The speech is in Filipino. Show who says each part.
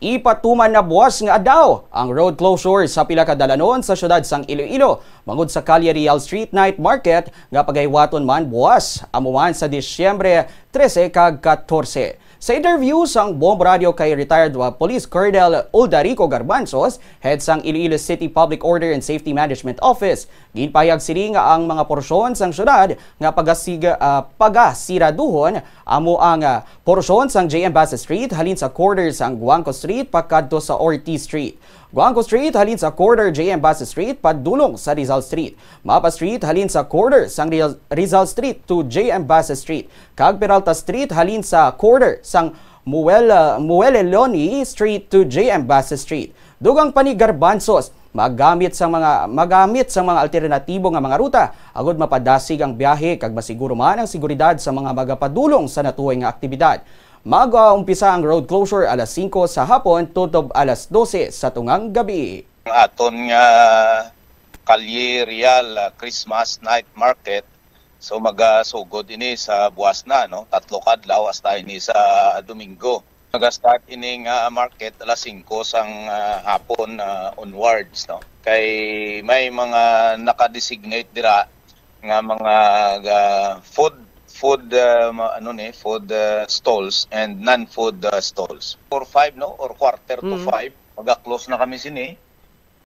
Speaker 1: Ipatuman na buwas nga daw ang road closure sa pila ka dalanon sa syudad sang Iloilo. Mangod sa Calle Real Street Night Market nga pagaywaton man buwas amuman sa Disyembre 13 kag 14. Sa interview sang Bomb Radio kay retired Police Colonel Uldarico Garbanzos, head sang Iloilo City Public Order and Safety Management Office, ginpayag sini nga ang mga porsyon sang syudad nga pagasiraduhon amo ang porsyon sang JM Basa Street halin sa corner sang Guangco Street pakadto sa Ortiz Street. Guangco Street halin sa corner JM Basa Street padulong sa Rizal Street. Mapa Street halin sa corner sang Rizal Street to JM Basa Street. Kag Peralta Street halin sa corner sang Mueleloni Street to JM Basa Street. Dugang pa ni Garbanzos magamit sa mga alternatibo nga mga ruta agud mapadasig ang biyahe kag masiguro man ang seguridad sa mga magapadulong sa natuoy nga aktibidad. Mag-umpisa ang road closure alas 5 sa hapon tutob alas 12 sa tungang gabi.
Speaker 2: Aton nga Calle Real Christmas Night Market, so magasugod ini sa buwas na, no? 3 kadlaw hasta ini sa Domingo. Mag-start ini nga market alas 5 sang hapon onwards, no? Kay may mga naka-designate dira nga mga food stalls and non-food stalls. For 5, no, or quarter to 5, maga-close na kami sini.